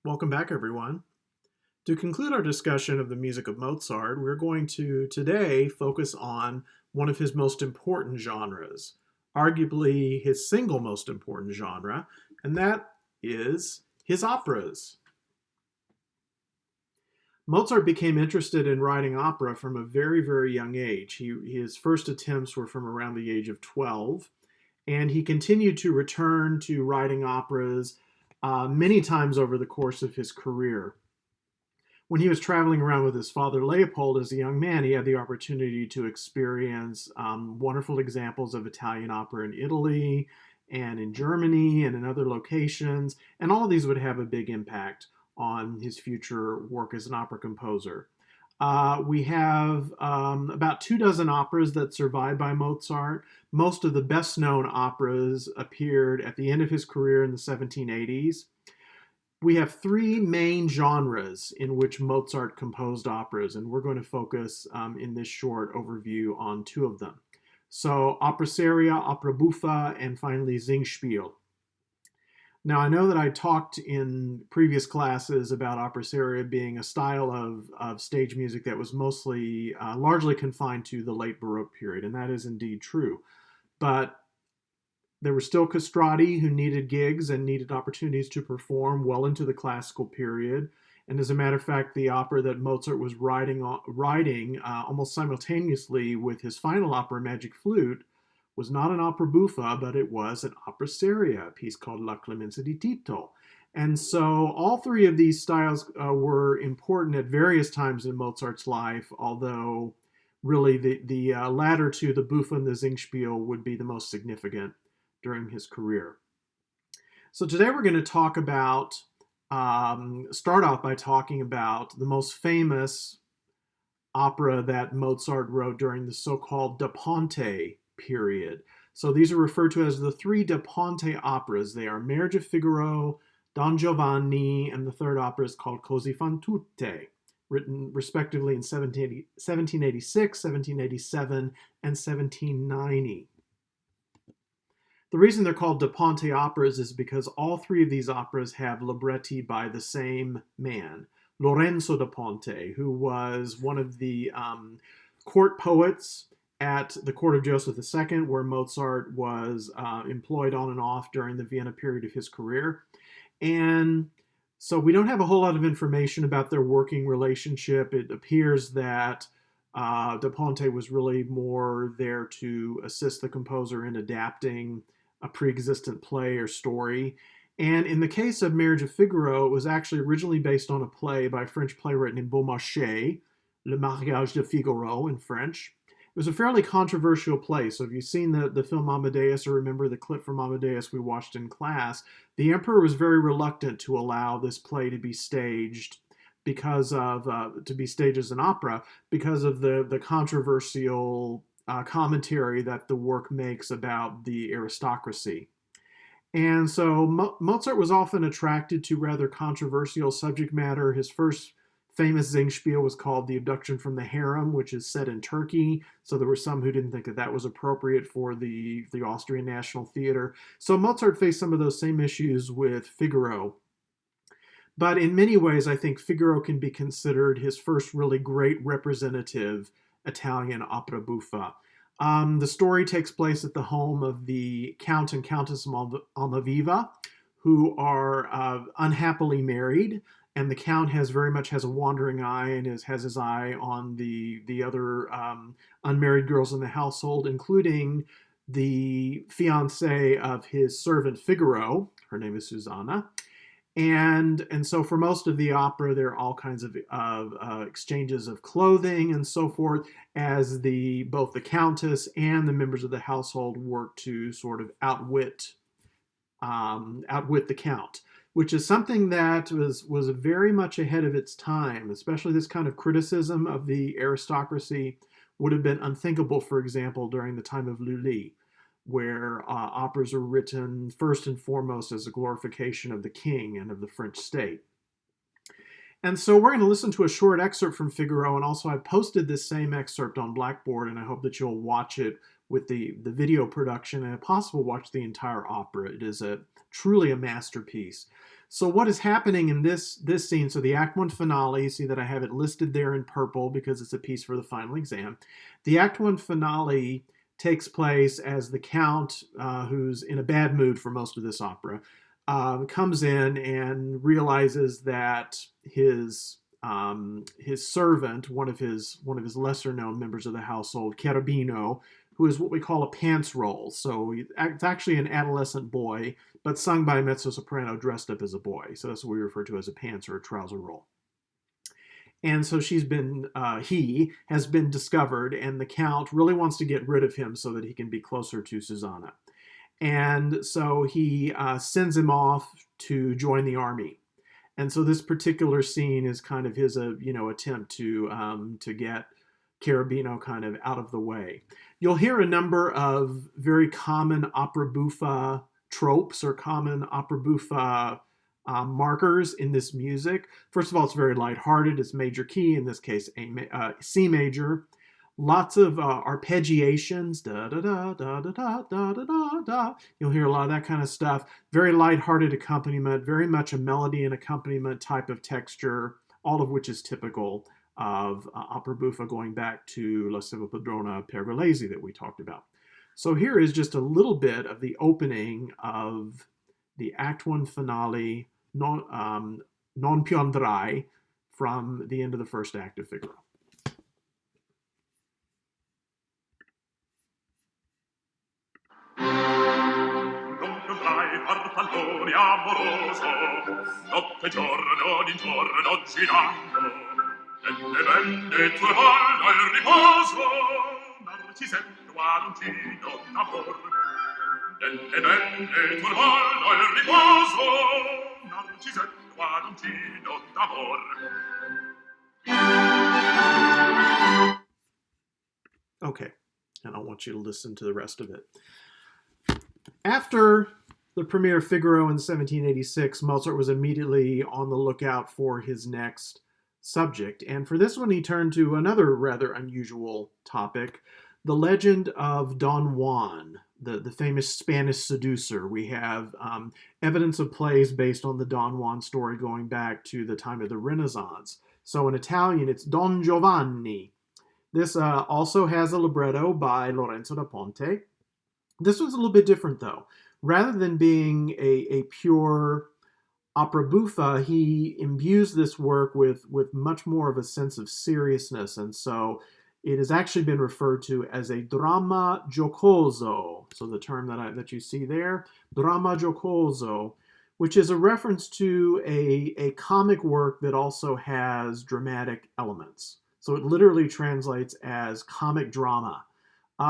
Welcome back, everyone. To conclude our discussion of the music of Mozart, we're going to today focus on one of his most important genres, arguably his single most important genre, and that is his operas. Mozart became interested in writing opera from a very, very young age. His first attempts were from around the age of 12, and he continued to return to writing operas many times over the course of his career. When he was traveling around with his father Leopold as a young man, he had the opportunity to experience wonderful examples of Italian opera in Italy and in Germany and in other locations. And all of these would have a big impact on his future work as an opera composer. We have about 24 operas that survive by Mozart. Most of the best known operas appeared at the end of his career in the 1780s. We have three main genres in which Mozart composed operas, and we're going to focus in this short overview on two of them. So, opera seria, opera buffa, and finally Singspiel. Now, I know that I talked in previous classes about opera seria being a style of stage music that was largely confined to the late Baroque period, and that is indeed true. But there were still castrati who needed gigs and needed opportunities to perform well into the classical period. And as a matter of fact, the opera that Mozart was writing almost simultaneously with his final opera, Magic Flute, was not an opera buffa, but it was an opera seria, a piece called La Clemenza di Tito. And so all three of these styles were important at various times in Mozart's life, although really the latter two, the buffa and the Singspiel, would be the most significant during his career. So today we're going to start off by talking about the most famous opera that Mozart wrote during the so-called Da Ponte period. So these are referred to as the three Da Ponte operas. They are Marriage of Figaro, Don Giovanni, and the third opera is called Così fan tutte, written respectively in 1786, 1787, and 1790. The reason they're called Da Ponte operas is because all three of these operas have libretti by the same man, Lorenzo da Ponte, who was one of the court poets at the court of Joseph II, where Mozart was employed on and off during the Vienna period of his career. And so we don't have a whole lot of information about their working relationship. It appears that Da Ponte was really more there to assist the composer in adapting a pre-existent play or story. And in the case of Marriage of Figaro, it was actually originally based on a play by a French playwright named Beaumarchais, Le Mariage de Figaro in French. It was a fairly controversial play. So if you've seen the film Amadeus or remember the clip from Amadeus we watched in class, the emperor was very reluctant to allow this play to be staged as an opera because of the controversial commentary that the work makes about the aristocracy. And so Mozart was often attracted to rather controversial subject matter. His first famous Singspiel was called The Abduction from the Harem, which is set in Turkey. So there were some who didn't think that was appropriate for the Austrian National Theater. So Mozart faced some of those same issues with Figaro. But in many ways, I think Figaro can be considered his first really great representative Italian opera buffa. The story takes place at the home of the Count and Countess Almaviva, who are unhappily married, and the Count very much has a wandering eye and has his eye on the other unmarried girls in the household, including the fiancée of his servant Figaro. Her name is Susanna. And so for most of the opera, there are all kinds of exchanges of clothing and so forth, as both the countess and the members of the household work to sort of outwit the count, which is something that was very much ahead of its time. Especially this kind of criticism of the aristocracy would have been unthinkable, for example, during the time of Lully, where operas are written first and foremost as a glorification of the king and of the French state. And so we're going to listen to a short excerpt from Figaro, and also I've posted this same excerpt on Blackboard, and I hope that you'll watch it with the video production and if possible watch the entire opera. It is a truly a masterpiece. So what is happening in this scene? So the Act One finale. You see that I have it listed there in purple because it's a piece for the final exam. The Act One finale takes place as the Count, who's in a bad mood for most of this opera, comes in and realizes that his servant, one of his lesser known members of the household, Cherubino, who is what we call a pants roll. So it's actually an adolescent boy, but sung by a mezzo soprano dressed up as a boy. So that's what we refer to as a pants or a trouser roll. And so he has been discovered, and the Count really wants to get rid of him so that he can be closer to Susanna. And so he sends him off to join the army. And so this particular scene is kind of his, attempt to get Cherubino kind of out of the way. You'll hear a number of very common opera buffa tropes or common opera buffa markers in this music. First of all, it's very lighthearted. It's major key, in this case, C major. Lots of arpeggiations, da da da da da da da da da da. You'll hear a lot of that kind of stuff. Very lighthearted accompaniment, very much a melody and accompaniment type of texture, all of which is typical of opera buffa going back to La Seva Padrona Pergolesi that we talked about. So here is just a little bit of the opening of the Act One finale, Non Piandrai, from the end of the first act of Figaro. Farfallone amoroso, notte e giorno d'intorno girando, nelle belle tue valle il riposo, Narcisetto guaroncino d'amor. Nelle belle tue valle il riposo, Narcisetto guaroncino d'amor. Okay, and I want you to listen to the rest of it. After the premiere of Figaro in 1786, Mozart was immediately on the lookout for his next subject. And for this one, he turned to another rather unusual topic, the legend of Don Juan, the famous Spanish seducer. We have evidence of plays based on the Don Juan story going back to the time of the Renaissance. So in Italian, it's Don Giovanni. This also has a libretto by Lorenzo da Ponte. This one's a little bit different, though. Rather than being a pure opera buffa, he imbues this work with much more of a sense of seriousness, and so it has actually been referred to as a dramma giocoso. So the term that you see there, dramma giocoso, which is a reference to a comic work that also has dramatic elements. So it literally translates as comic drama.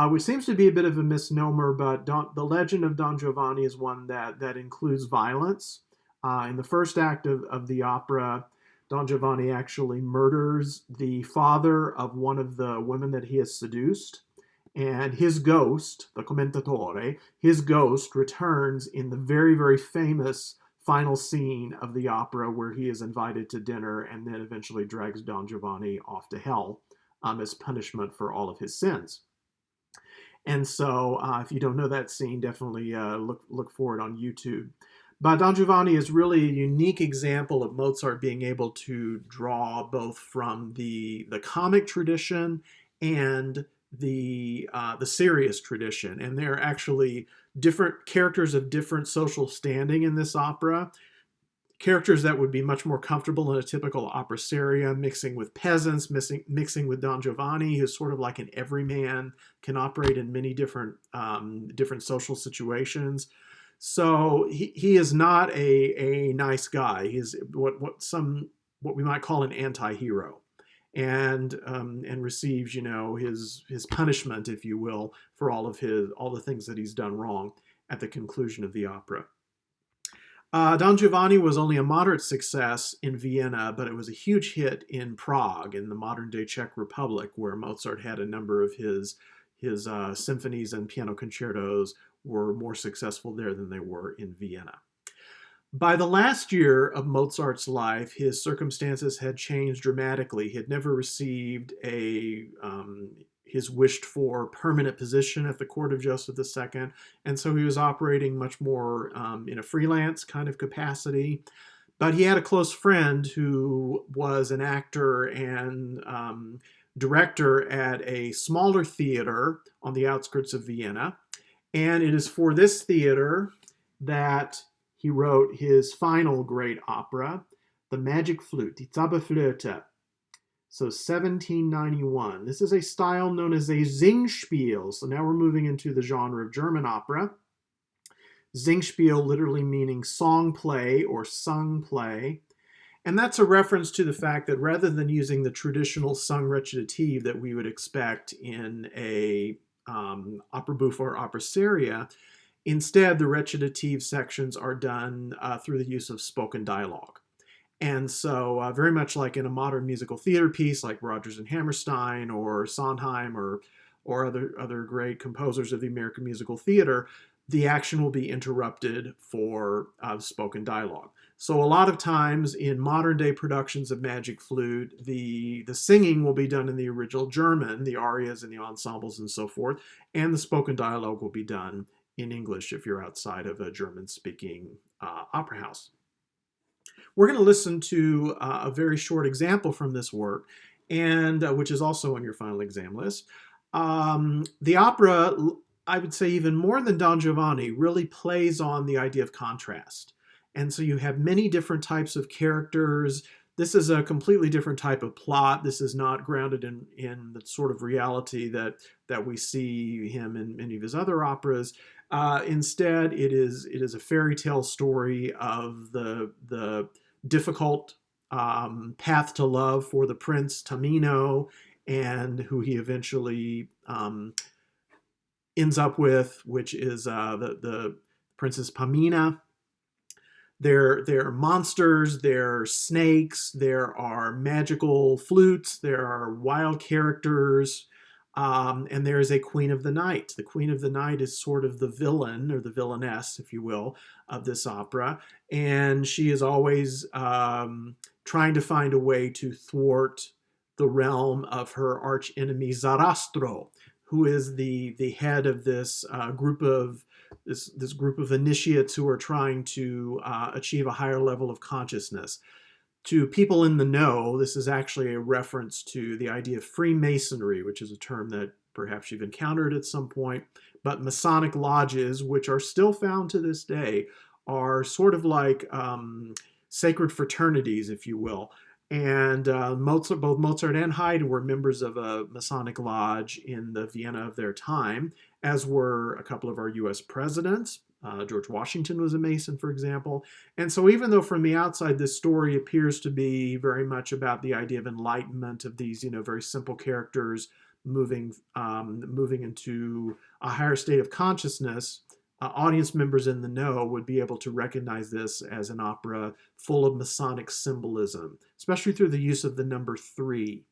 Which seems to be a bit of a misnomer, but the legend of Don Giovanni is one that includes violence. In the first act of the opera, Don Giovanni actually murders the father of one of the women that he has seduced, and his ghost, the commentatore, his ghost returns in the very, very famous final scene of the opera where he is invited to dinner and then eventually drags Don Giovanni off to hell as punishment for all of his sins. And so if you don't know that scene, definitely look for it on YouTube. But Don Giovanni is really a unique example of Mozart being able to draw both from the comic tradition and the serious tradition. And there are actually different characters of different social standing in this opera. Characters that would be much more comfortable in a typical opera seria, mixing with peasants, mixing with Don Giovanni, who's sort of like an everyman, can operate in many different social situations. So he is not a nice guy. He's what we might call an anti-hero, and receives his punishment, if you will, for all the things that he's done wrong at the conclusion of the opera. Don Giovanni was only a moderate success in Vienna, but it was a huge hit in Prague, in the modern-day Czech Republic, where Mozart had a number of his symphonies and piano concertos were more successful there than they were in Vienna. By the last year of Mozart's life, his circumstances had changed dramatically. He had never received his wished for permanent position at the court of Joseph II. And so he was operating much more in a freelance kind of capacity. But he had a close friend who was an actor and director at a smaller theater on the outskirts of Vienna. And it is for this theater that he wrote his final great opera, The Magic Flute, Die Zauberflöte. So 1791. This is a style known as a Singspiel. So now we're moving into the genre of German opera. Singspiel literally meaning song play or sung play. And that's a reference to the fact that rather than using the traditional sung recitative that we would expect in a opera buffa or opera seria, instead the recitative sections are done through the use of spoken dialogue. And so very much like in a modern musical theater piece like Rodgers and Hammerstein or Sondheim or other great composers of the American musical theater, the action will be interrupted for spoken dialogue. So a lot of times in modern day productions of Magic Flute, the singing will be done in the original German, the arias and the ensembles and so forth, and the spoken dialogue will be done in English if you're outside of a German-speaking opera house. We're going to listen to a very short example from this work, and which is also on your final exam list. The opera, I would say even more than Don Giovanni, really plays on the idea of contrast. And so you have many different types of characters. This is a completely different type of plot. This is not grounded in the sort of reality that we see him in many of his other operas. Instead, it is a fairy tale story of the difficult path to love for the prince Tamino, and who he eventually ends up with, which is the Princess Pamina. There are monsters, there are snakes, there are magical flutes, there are wild characters, and there is a Queen of the Night. The Queen of the Night is sort of the villain, or the villainess, if you will, of this opera. And she is always trying to find a way to thwart the realm of her arch enemy Zarastro, who is the head of this group of this group of initiates who are trying to achieve a higher level of consciousness. To people in the know, this is actually a reference to the idea of Freemasonry, which is a term that perhaps you've encountered at some point. But Masonic lodges, which are still found to this day, are sort of like sacred fraternities, if you will. And both Mozart and Haydn were members of a Masonic lodge in the Vienna of their time, as were a couple of our U.S. presidents. George Washington was a Mason, for example. And so even though from the outside this story appears to be very much about the idea of enlightenment, of these very simple characters moving into a higher state of consciousness, audience members in the know would be able to recognize this as an opera full of Masonic symbolism, especially through the use of the number 3.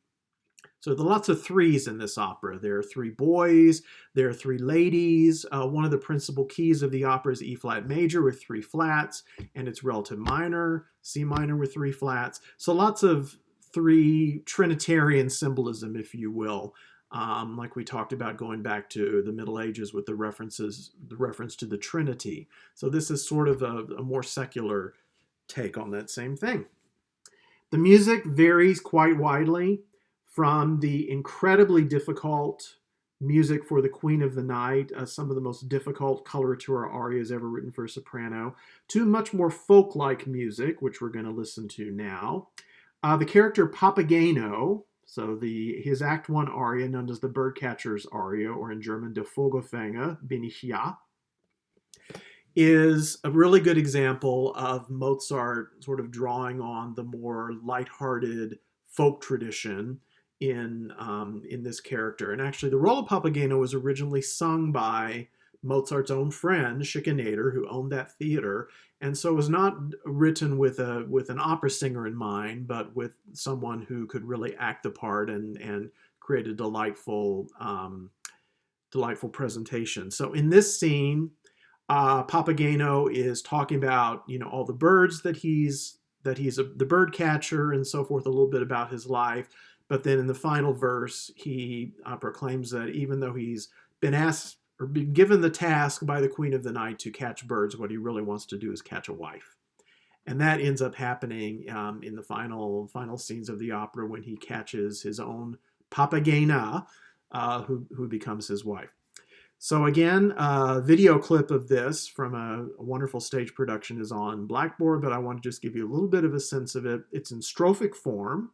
So there are lots of threes in this opera. There are 3 boys, there are 3 ladies. One of the principal keys of the opera is E flat major with 3 flats, and it's relative minor, C minor with 3 flats. So lots of 3 Trinitarian symbolism, if you will. Like we talked about going back to the Middle Ages with the reference to the Trinity. So this is sort of a more secular take on that same thing. The music varies quite widely from the incredibly difficult music for the Queen of the Night, some of the most difficult coloratura arias ever written for soprano, to much more folk-like music, which we're going to listen to now. The character Papageno, so his Act 1 aria, known as the Birdcatcher's aria, or in German, Der Vogelfänger, bin ich ja, is a really good example of Mozart sort of drawing on the more lighthearted folk tradition in this character. And actually, the role of Papageno was originally sung by Mozart's own friend, Schikaneder, who owned that theater, and so it was not written with an opera singer in mind, but with someone who could really act the part and create a delightful presentation. So in this scene, Papageno is talking about all the birds that he's the bird catcher and so forth, a little bit about his life. But then in the final verse, he proclaims that even though he's been asked or been given the task by the Queen of the Night to catch birds, what he really wants to do is catch a wife. And that ends up happening in the final scenes of the opera when he catches his own papagena, who becomes his wife. So again, a video clip of this from a wonderful stage production is on Blackboard, but I want to just give you a little bit of a sense of it. It's in strophic form.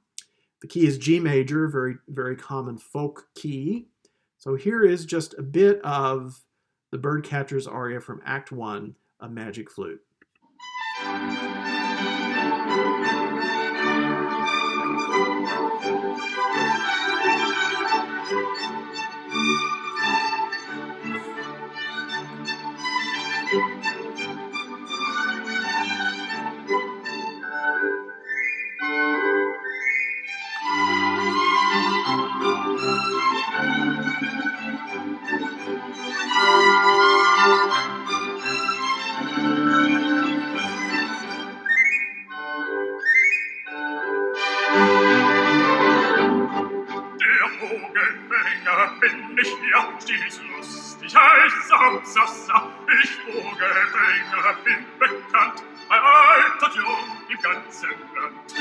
The key is G major, very, very common folk key. So here is just a bit of the Birdcatcher's aria from Act 1 of Magic Flute. Bin ich ja stets lustig als Samsassa, ich Vogelfänger bin bekannt, ein alter Jung im ganzen Land.